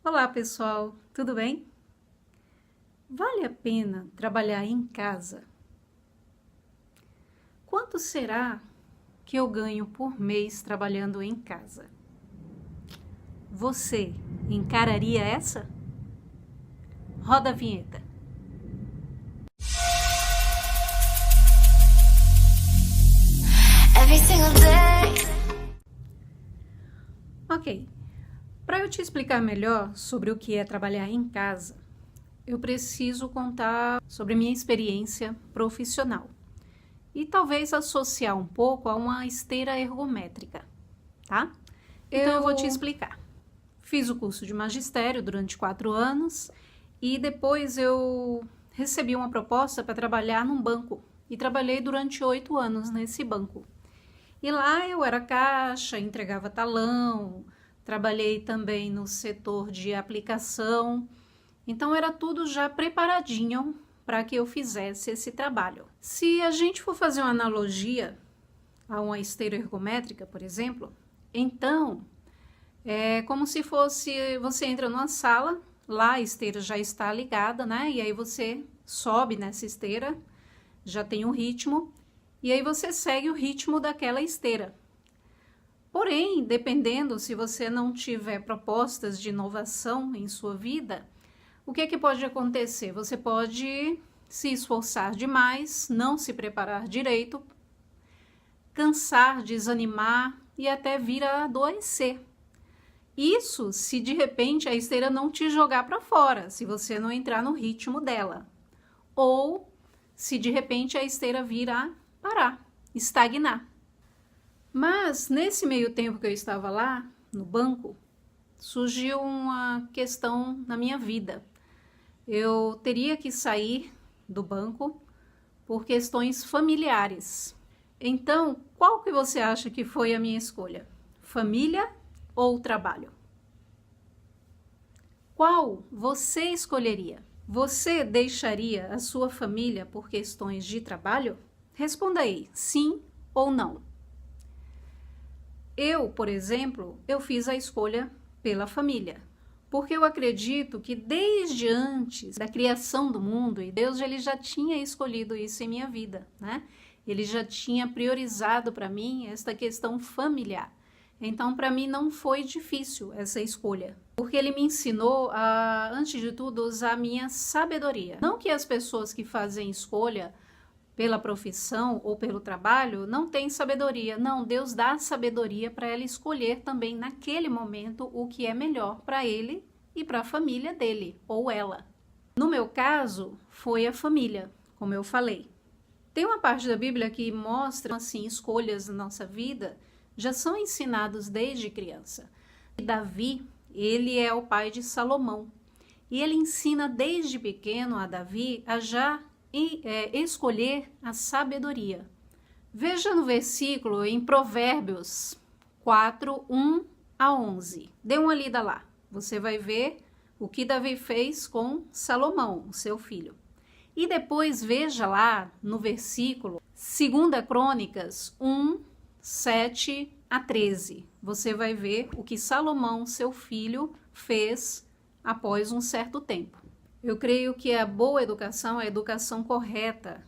Olá pessoal, tudo bem? Vale a pena trabalhar em casa? Quanto será que eu ganho por mês trabalhando em casa? Você encararia essa? Roda a vinheta. Every single day. Ok, para eu te explicar melhor sobre o que é trabalhar em casa, eu preciso contar sobre a minha experiência profissional e talvez associar um pouco a uma esteira ergométrica, tá? Então eu vou te explicar. Fiz o curso de magistério durante 4 anos e depois eu recebi uma proposta para trabalhar num banco e trabalhei durante 8 anos nesse banco. E lá eu era caixa, entregava talão, trabalhei também no setor de aplicação, então era tudo já preparadinho para que eu fizesse esse trabalho. Se a gente for fazer uma analogia a uma esteira ergométrica, por exemplo, então é como se fosse, você entra numa sala, lá a esteira já está ligada, né? E aí você sobe nessa esteira, já tem um ritmo, e aí você segue o ritmo daquela esteira. Porém, dependendo se você não tiver propostas de inovação em sua vida, o que é que pode acontecer? Você pode se esforçar demais, não se preparar direito, cansar, desanimar e até vir a adoecer. Isso se de repente a esteira não te jogar para fora, se você não entrar no ritmo dela. Ou se de repente a esteira vir a parar, estagnar. Mas nesse meio tempo que eu estava lá, no banco, surgiu uma questão na minha vida. Eu teria que sair do banco por questões familiares. Então, qual que você acha que foi a minha escolha? Família ou trabalho? Qual você escolheria? Você deixaria a sua família por questões de trabalho? Responda aí, sim ou não. Eu, por exemplo, eu fiz a escolha pela família, porque eu acredito que desde antes da criação do mundo, e Deus ele já tinha escolhido isso em minha vida, né? Ele já tinha priorizado para mim esta questão familiar. Então, para mim não foi difícil essa escolha, porque ele me ensinou a, antes de tudo, usar a minha sabedoria. Não que as pessoas que fazem escolha pela profissão ou pelo trabalho não têm sabedoria. Não, Deus dá sabedoria para ela escolher também naquele momento o que é melhor para ele e para a família dele ou ela. No meu caso, foi a família, como eu falei. Tem uma parte da Bíblia que mostra assim, escolhas na nossa vida já são ensinados desde criança. Davi, ele é o pai de Salomão. E ele ensina desde pequeno a Davi a já escolher a sabedoria. Veja no versículo em Provérbios 4, 1 a 11. Dê uma lida lá. Você vai ver o que Davi fez com Salomão, seu filho. E depois veja lá no versículo 2 Crônicas 1, 7 a 13. Você vai ver o que Salomão, seu filho, fez após um certo tempo. Eu creio que a boa educação, a educação correta,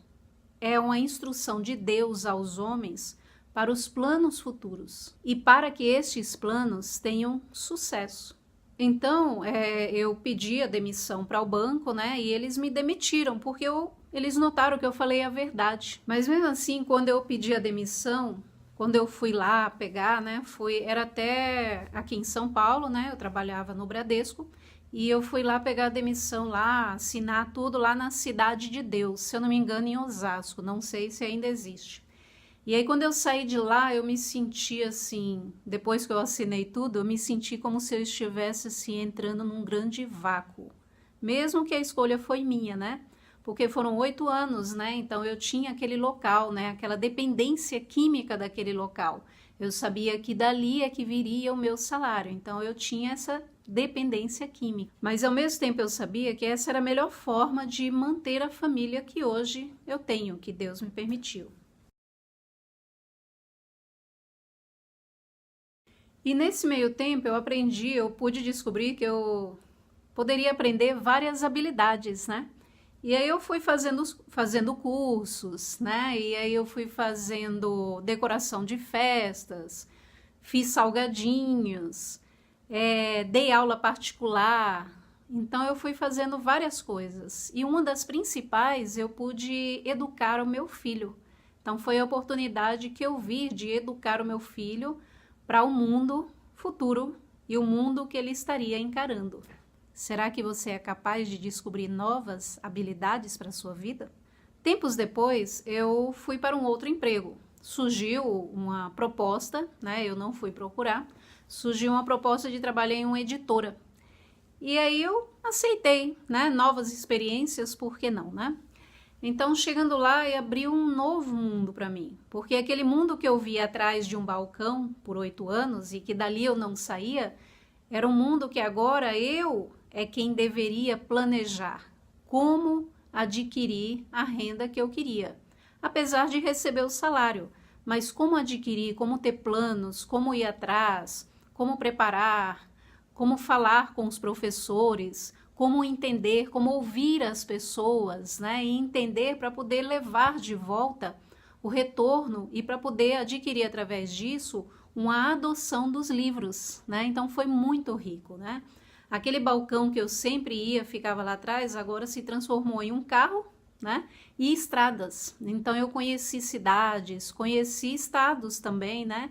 é uma instrução de Deus aos homens para os planos futuros e para que estes planos tenham sucesso. Então, eu pedi a demissão para o banco, né? E eles me demitiram, porque eles notaram que eu falei a verdade. Mas mesmo assim, quando eu pedi a demissão, quando eu fui lá pegar, né? Era até aqui em São Paulo, né? Eu trabalhava no Bradesco. E eu fui lá pegar a demissão lá, assinar tudo lá na Cidade de Deus, se eu não me engano em Osasco, não sei se ainda existe. E aí quando eu saí de lá, eu me senti assim, depois que eu assinei tudo, eu me senti como se eu estivesse assim entrando num grande vácuo. Mesmo que a escolha foi minha, né? Porque foram 8 anos, né? Então eu tinha aquele local, né? Aquela dependência química daquele local. Eu sabia que dali é que viria o meu salário, então eu tinha essa dependência química. Mas ao mesmo tempo eu sabia que essa era a melhor forma de manter a família que hoje eu tenho, que Deus me permitiu. E nesse meio tempo eu pude descobrir que eu poderia aprender várias habilidades, né? E aí eu fui fazendo cursos, né? E aí eu fui fazendo decoração de festas, fiz salgadinhos, dei aula particular. Então eu fui fazendo várias coisas. E uma das principais, eu pude educar o meu filho. Então foi a oportunidade que eu vi de educar o meu filho para o mundo futuro e o mundo que ele estaria encarando. Será que você é capaz de descobrir novas habilidades para a sua vida? Tempos depois, eu fui para um outro emprego. Surgiu uma proposta, né? Eu não fui procurar. Surgiu uma proposta de trabalhar em uma editora. E aí eu aceitei, né? Novas experiências, por que não, né? Então, chegando lá, abriu um novo mundo para mim. Porque aquele mundo que eu via atrás de um balcão por 8 anos e que dali eu não saía, era um mundo que agora eu é quem deveria planejar como adquirir a renda que eu queria, apesar de receber o salário, mas como adquirir, como ter planos, como ir atrás, como preparar, como falar com os professores, como entender, como ouvir as pessoas, né, e entender para poder levar de volta o retorno e para poder adquirir através disso uma adoção dos livros, né? Então foi muito rico, né? Aquele balcão que eu sempre ia, ficava lá atrás, agora se transformou em um carro, né? E estradas. Então eu conheci cidades, conheci estados também, né?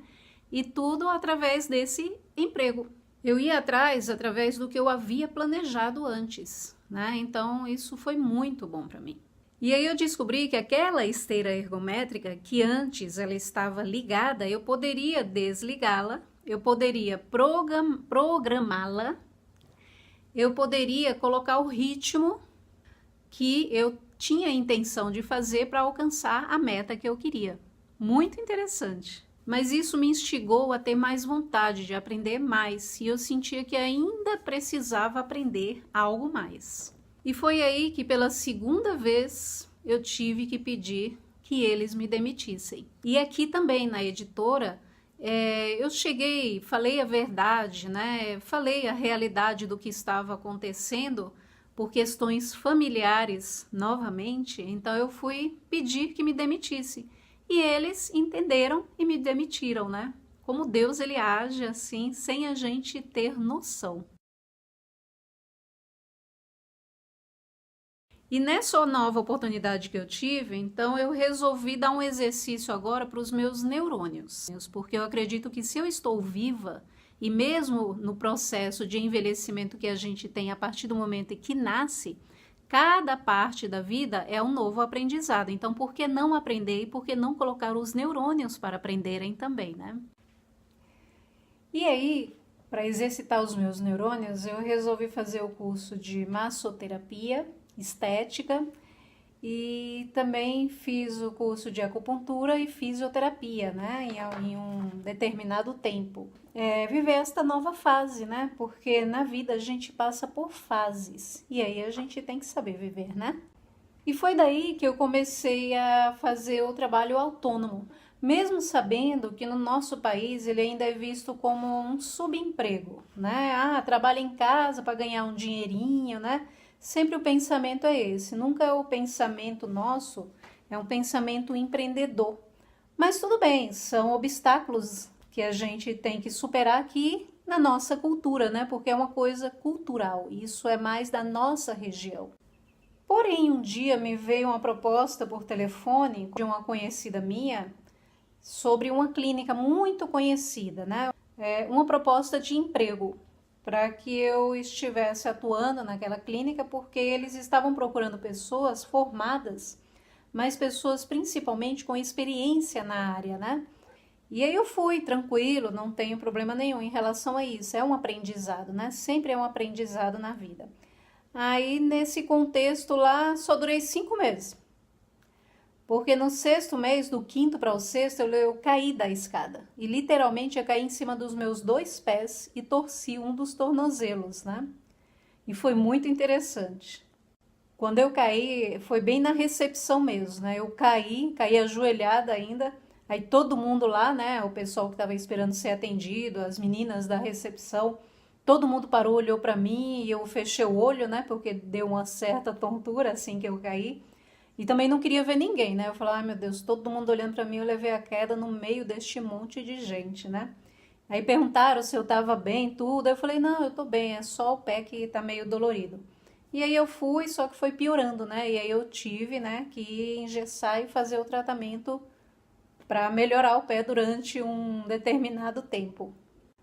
E tudo através desse emprego. Eu ia atrás através do que eu havia planejado antes, né? Então isso foi muito bom para mim. E aí eu descobri que aquela esteira ergométrica, que antes ela estava ligada, eu poderia desligá-la, eu poderia programá-la, eu poderia colocar o ritmo que eu tinha a intenção de fazer para alcançar a meta que eu queria. Muito interessante. Mas isso me instigou a ter mais vontade de aprender mais e eu sentia que ainda precisava aprender algo mais. E foi aí que pela segunda vez eu tive que pedir que eles me demitissem. E aqui também na editora, eu cheguei, falei a verdade, né? Falei a realidade do que estava acontecendo por questões familiares novamente, então eu fui pedir que me demitisse. E eles entenderam e me demitiram, né? Como Deus ele age assim, sem a gente ter noção. E nessa nova oportunidade que eu tive, então eu resolvi dar um exercício agora para os meus neurônios, porque eu acredito que se eu estou viva, e mesmo no processo de envelhecimento que a gente tem a partir do momento em que nasce, cada parte da vida é um novo aprendizado. Então, por que não aprender e por que não colocar os neurônios para aprenderem também, né? E aí, para exercitar os meus neurônios, eu resolvi fazer o curso de massoterapia, estética, e também fiz o curso de acupuntura e fisioterapia, né, em um determinado tempo. Viver esta nova fase, né, porque na vida a gente passa por fases, e aí a gente tem que saber viver, né. E foi daí que eu comecei a fazer o trabalho autônomo, mesmo sabendo que no nosso país ele ainda é visto como um subemprego, né, trabalha em casa para ganhar um dinheirinho, né. Sempre o pensamento é esse, nunca é o pensamento nosso, é um pensamento empreendedor. Mas tudo bem, são obstáculos que a gente tem que superar aqui na nossa cultura, né? Porque é uma coisa cultural, isso é mais da nossa região. Porém, um dia me veio uma proposta por telefone de uma conhecida minha sobre uma clínica muito conhecida, né? Uma proposta de emprego, para que eu estivesse atuando naquela clínica, porque eles estavam procurando pessoas formadas, mas pessoas principalmente com experiência na área, né? E aí eu fui, tranquilo, não tenho problema nenhum em relação a isso, é um aprendizado, né? Sempre é um aprendizado na vida. Aí, nesse contexto lá, só durei 5 meses. Porque no 6º mês, do 5º para o 6º, eu caí da escada. E literalmente eu caí em cima dos meus 2 pés e torci um dos tornozelos, né? E foi muito interessante. Quando eu caí, foi bem na recepção mesmo, né? Eu caí ajoelhada ainda. Aí todo mundo lá, né? O pessoal que estava esperando ser atendido, as meninas da recepção, todo mundo parou, olhou para mim e eu fechei o olho, né? Porque deu uma certa tontura assim que eu caí. E também não queria ver ninguém, né? Eu falei, ai meu Deus, todo mundo olhando para mim, eu levei a queda no meio deste monte de gente, né? Aí perguntaram se eu tava bem, tudo. Eu falei, não, eu tô bem, é só o pé que tá meio dolorido. E aí eu fui, só que foi piorando, né? E aí eu tive, né, que engessar e fazer o tratamento para melhorar o pé durante um determinado tempo.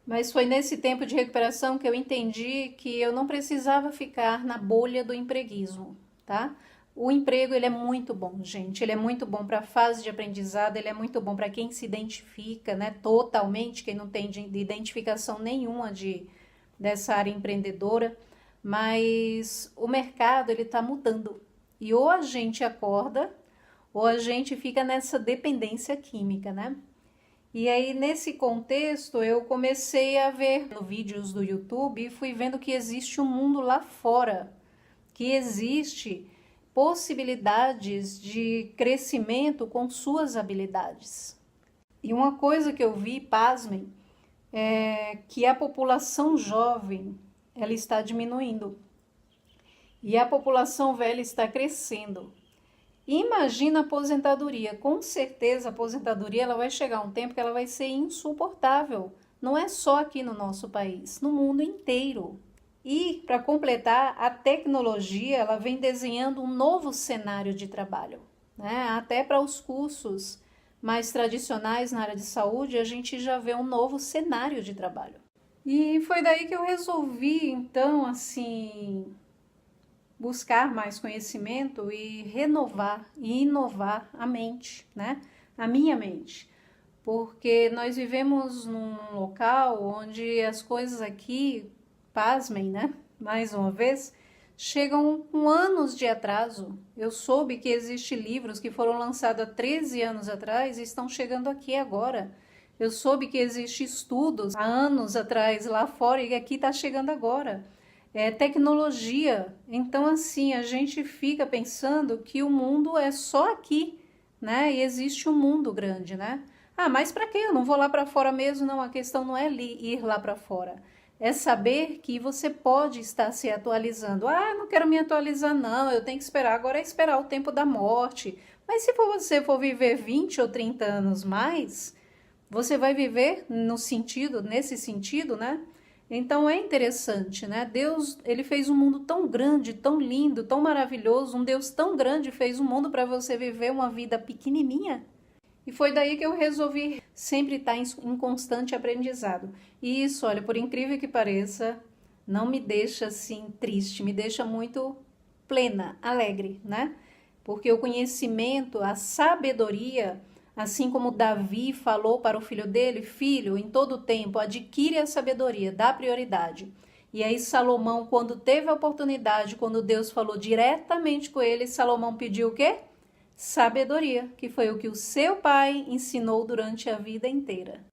Mas foi nesse tempo de recuperação que eu entendi que eu não precisava ficar na bolha do empreguismo, tá? O emprego, ele é muito bom, gente, ele é muito bom para a fase de aprendizado, ele é muito bom para quem se identifica, né, totalmente, quem não tem identificação nenhuma dessa área empreendedora, mas o mercado, ele está mudando, e ou a gente acorda, ou a gente fica nessa dependência química, né? E aí, nesse contexto, eu comecei a ver vídeos do YouTube e fui vendo que existe um mundo lá fora, que existe possibilidades de crescimento com suas habilidades. E uma coisa que eu vi, pasmem, é que a população jovem, ela está diminuindo e a população velha está crescendo. Imagina a aposentadoria, com certeza a aposentadoria ela vai chegar um tempo que ela vai ser insuportável, não é só aqui no nosso país, no mundo inteiro. E, para completar, a tecnologia ela vem desenhando um novo cenário de trabalho, né? Até para os cursos mais tradicionais na área de saúde, a gente já vê um novo cenário de trabalho. E foi daí que eu resolvi, então, assim, buscar mais conhecimento e renovar e inovar a mente, né? A minha mente. Porque nós vivemos num local onde as coisas aqui, pasmem, né? Mais uma vez, chegam com anos de atraso. Eu soube que existem livros que foram lançados há 13 anos atrás e estão chegando aqui agora. Eu soube que existem estudos há anos atrás lá fora e aqui está chegando agora. É tecnologia. Então, assim, a gente fica pensando que o mundo é só aqui, né? E existe um mundo grande, né? Ah, mas para quê? Eu não vou lá para fora mesmo, não. A questão não é ir lá para fora. É saber que você pode estar se atualizando. Ah, não quero me atualizar, não. Eu tenho que esperar. Agora é esperar o tempo da morte. Mas se você for viver 20 ou 30 anos mais, você vai viver nesse sentido, né? Então é interessante, né? Deus, ele fez um mundo tão grande, tão lindo, tão maravilhoso. Um Deus tão grande fez um mundo para você viver uma vida pequenininha. E foi daí que eu resolvi sempre estar em constante aprendizado. E isso, olha, por incrível que pareça, não me deixa assim triste, me deixa muito plena, alegre, né? Porque o conhecimento, a sabedoria, assim como Davi falou para o filho dele, filho, em todo tempo, adquire a sabedoria, dá prioridade. E aí Salomão, quando teve a oportunidade, quando Deus falou diretamente com ele, Salomão pediu o quê? Sabedoria, que foi o que o seu pai ensinou durante a vida inteira.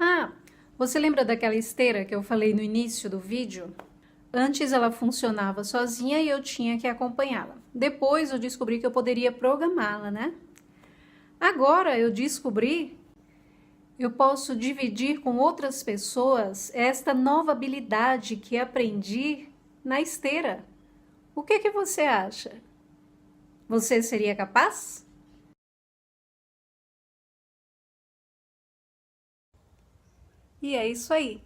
Ah, você lembra daquela esteira que eu falei no início do vídeo? Antes ela funcionava sozinha e eu tinha que acompanhá-la. Depois eu descobri que eu poderia programá-la, né? Agora eu descobri, eu posso dividir com outras pessoas esta nova habilidade que aprendi na esteira. O que você acha? Você seria capaz? E é isso aí.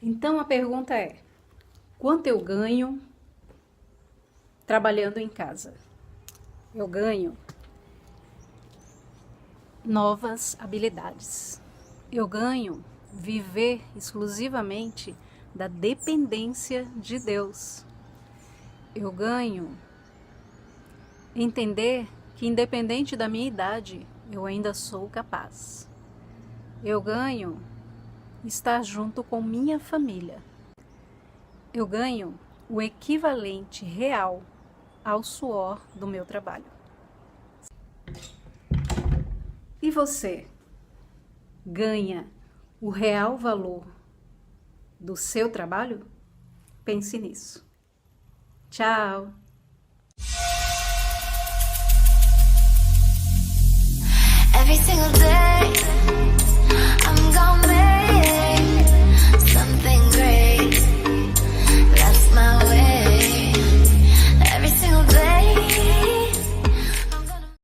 Então a pergunta é: quanto eu ganho trabalhando em casa? Eu ganho novas habilidades. Eu ganho viver exclusivamente da dependência de Deus. Eu ganho entender que, independente da minha idade, eu ainda sou capaz. Eu ganho estar junto com minha família. Eu ganho o equivalente real ao suor do meu trabalho. E você ganha o real valor do seu trabalho? Pense nisso. Tchau! Every single day